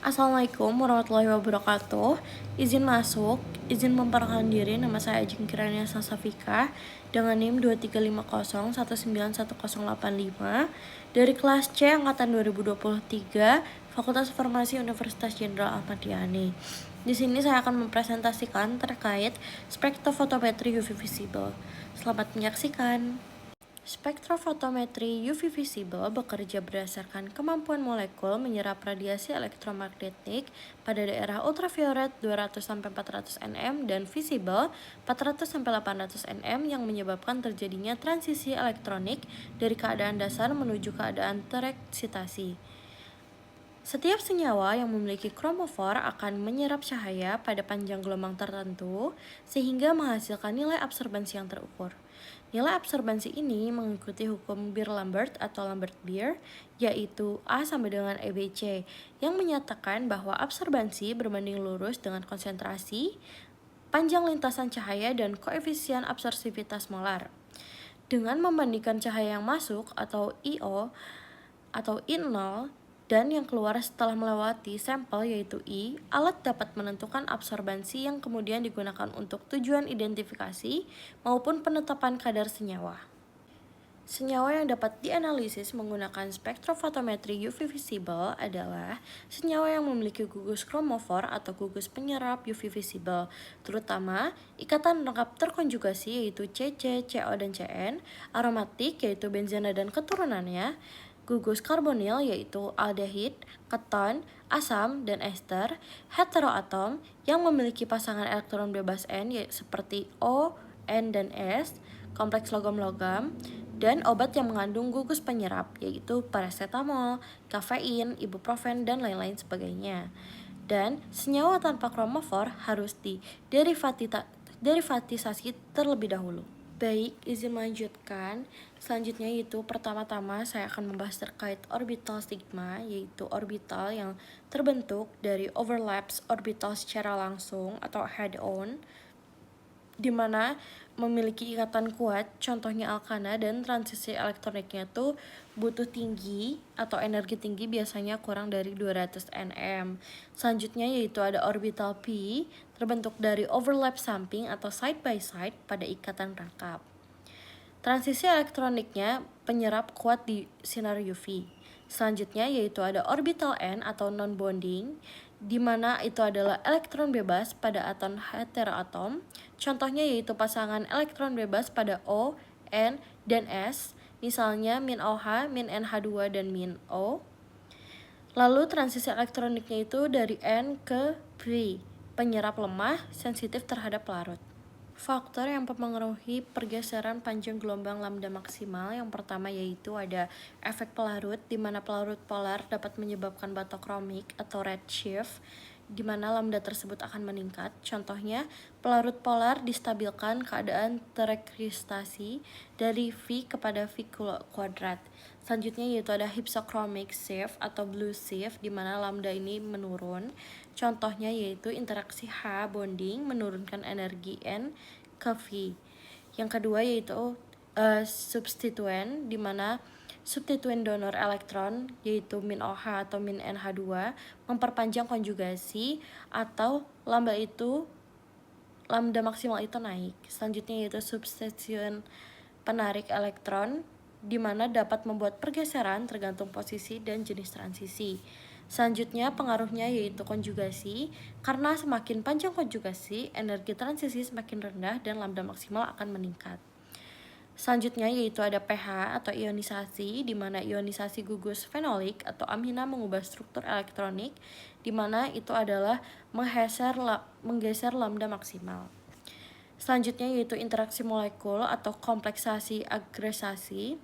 Assalamualaikum warahmatullahi wabarakatuh. Izin masuk, izin memperkenalkan diri. Nama saya Ajeng Kirania Sasafika dengan NIM 23501911085 dari kelas C angkatan 2023 Fakultas Farmasi Universitas Jenderal Ahmad Yani. Di sini saya akan mempresentasikan terkait spektrofotometri UV visible. Selamat menyaksikan. Spektrofotometri UV visible bekerja berdasarkan kemampuan molekul menyerap radiasi elektromagnetik pada daerah ultraviolet 200-400 nm dan visible 400-800 nm yang menyebabkan terjadinya transisi elektronik dari keadaan dasar menuju keadaan tereksitasi. Setiap senyawa yang memiliki kromofor akan menyerap cahaya pada panjang gelombang tertentu sehingga menghasilkan nilai absorbansi yang terukur. Nilai absorbansi ini mengikuti hukum Beer-Lambert atau Lambert-Beer, yaitu A sama dengan EBC, yang menyatakan bahwa absorbansi berbanding lurus dengan konsentrasi, panjang lintasan cahaya, dan koefisien absorpsivitas molar. Dengan membandingkan cahaya yang masuk atau I0 atau I0 dan yang keluar setelah melewati sampel yaitu I, alat dapat menentukan absorbansi yang kemudian digunakan untuk tujuan identifikasi maupun penetapan kadar senyawa. Senyawa yang dapat dianalisis menggunakan spektrofotometri UV visible adalah senyawa yang memiliki gugus kromofor atau gugus penyerap UV visible, terutama ikatan lengkap terkonjugasi yaitu CC, CO, dan CN, aromatik yaitu benzena dan keturunannya, gugus karbonil yaitu aldehid, keton, asam, dan ester, heteroatom yang memiliki pasangan elektron bebas N seperti O, N, dan S, kompleks logam-logam, dan obat yang mengandung gugus penyerap yaitu paracetamol, kafein, ibuprofen, dan lain-lain sebagainya. Dan senyawa tanpa kromofor harus derivatisasi terlebih dahulu. Baik, izin melanjutkan. Selanjutnya yaitu pertama-tama saya akan membahas terkait orbital sigma, yaitu orbital yang terbentuk dari overlaps orbital secara langsung atau head-on, di mana memiliki ikatan kuat, contohnya alkana, dan transisi elektroniknya tuh butuh tinggi atau energi tinggi, biasanya kurang dari 200 nm. Selanjutnya yaitu ada orbital p, terbentuk dari overlap samping atau side by side pada ikatan rangkap. Transisi elektroniknya penyerap kuat di sinar UV. Selanjutnya yaitu ada orbital n atau non-bonding, di mana itu adalah elektron bebas pada atom heteroatom. Contohnya yaitu pasangan elektron bebas pada O, N, dan S, misalnya min OH, min NH2, dan min O. Lalu transisi elektroniknya itu dari N ke P, penyerap lemah, sensitif terhadap larut. Faktor yang mempengaruhi pergeseran panjang gelombang lambda maksimal yang pertama yaitu ada efek pelarut, di mana pelarut polar dapat menyebabkan batokromik atau redshift, di mana lambda tersebut akan meningkat. Contohnya, pelarut polar distabilkan keadaan terekristasi dari V kepada V kuadrat. Selanjutnya yaitu ada hypsochromic shift atau blue shift, di mana lambda ini menurun. Contohnya yaitu interaksi H bonding menurunkan energi N ke V. Yang kedua yaitu substituen, di mana substituen donor elektron yaitu min OH atau min NH2 memperpanjang konjugasi atau lambda maksimal itu naik. Selanjutnya yaitu substituen penarik elektron, di mana dapat membuat pergeseran tergantung posisi dan jenis transisi. Selanjutnya pengaruhnya yaitu konjugasi, karena semakin panjang konjugasi, energi transisi semakin rendah dan lambda maksimal akan meningkat. Selanjutnya yaitu ada pH atau ionisasi, di mana ionisasi gugus fenolik atau amina mengubah struktur elektronik, di mana itu adalah menggeser lambda maksimal. Selanjutnya yaitu interaksi molekul atau kompleksasi agregasi.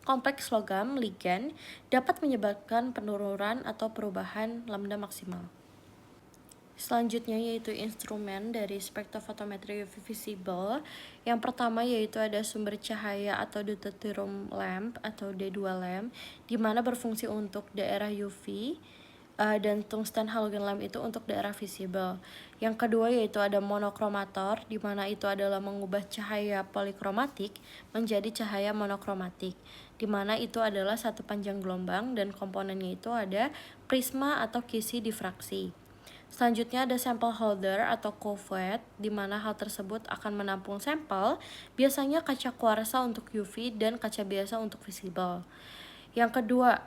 Kompleks logam ligan dapat menyebabkan penurunan atau perubahan lambda maksimal. Selanjutnya yaitu instrumen dari spektrofotometri UV visible. Yang pertama yaitu ada sumber cahaya atau deuterium lamp atau D2 lamp, di mana berfungsi untuk daerah UV dan tungsten halogen lamp itu untuk daerah visible. Yang kedua yaitu ada monokromator, di mana itu adalah mengubah cahaya polikromatik menjadi cahaya monokromatik, di mana itu adalah satu panjang gelombang dan komponennya itu ada prisma atau kisi difraksi. Selanjutnya ada sample holder atau cuvette, di mana hal tersebut akan menampung sampel, biasanya kaca kuarsa untuk UV dan kaca biasa untuk visible. Yang kedua,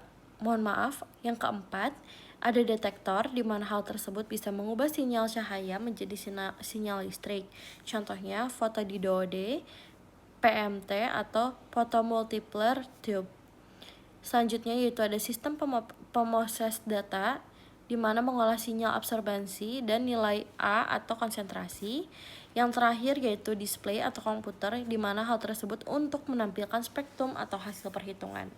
yang keempat, ada detektor di mana hal tersebut bisa mengubah sinyal cahaya menjadi sinyal listrik. Contohnya fotodiode, PMT atau photomultiplier tube. Selanjutnya yaitu ada sistem pemoses data di mana mengolah sinyal absorbansi dan nilai A atau konsentrasi. Yang terakhir yaitu display atau komputer, di mana hal tersebut untuk menampilkan spektrum atau hasil perhitungan.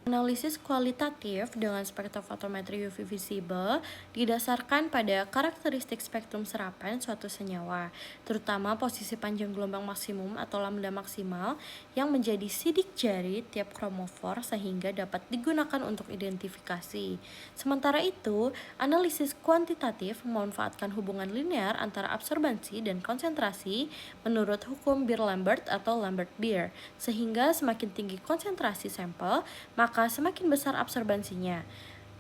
Analisis kualitatif dengan spektrofotometri UV visible didasarkan pada karakteristik spektrum serapan suatu senyawa, terutama posisi panjang gelombang maksimum atau lambda maksimal yang menjadi sidik jari tiap kromofor sehingga dapat digunakan untuk identifikasi. Sementara itu, analisis kuantitatif memanfaatkan hubungan linear antara absorbansi dan konsentrasi menurut hukum Beer-Lambert atau Lambert-Beer, sehingga semakin tinggi konsentrasi sampel, maka semakin besar absorbansinya.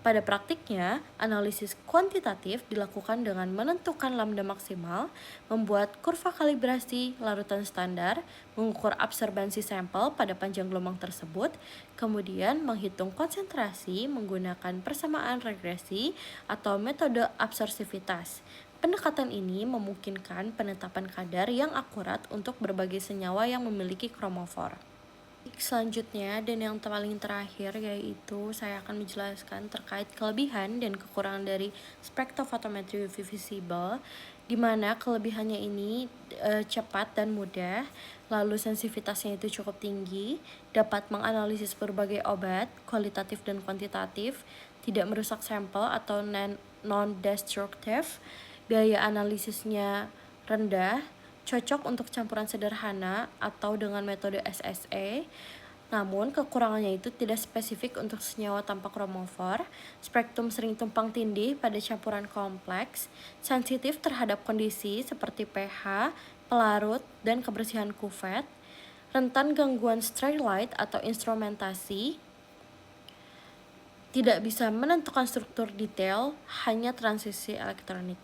Pada praktiknya, analisis kuantitatif dilakukan dengan menentukan lambda maksimal, membuat kurva kalibrasi larutan standar, mengukur absorbansi sampel pada panjang gelombang tersebut, kemudian menghitung konsentrasi menggunakan persamaan regresi atau metode absorsivitas. Pendekatan ini memungkinkan penetapan kadar yang akurat untuk berbagai senyawa yang memiliki kromofor. Selanjutnya dan yang paling terakhir yaitu saya akan menjelaskan terkait kelebihan dan kekurangan dari spektrofotometri UV visible, di mana kelebihannya ini cepat dan mudah, lalu sensitivitasnya itu cukup tinggi, dapat menganalisis berbagai obat, kualitatif dan kuantitatif, tidak merusak sampel atau non-destructive, biaya analisisnya rendah, cocok untuk campuran sederhana atau dengan metode SSE. Namun kekurangannya itu tidak spesifik untuk senyawa tanpa kromofor, spektrum sering tumpang tindih pada campuran kompleks, sensitif terhadap kondisi seperti pH, pelarut, dan kebersihan kuvet, rentan gangguan stray light atau instrumentasi, tidak bisa menentukan struktur detail, hanya transisi elektronik.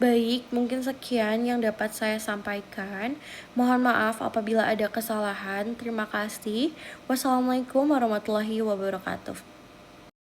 Baik, mungkin sekian yang dapat saya sampaikan. Mohon maaf apabila ada kesalahan. Terima kasih. Wassalamualaikum warahmatullahi wabarakatuh.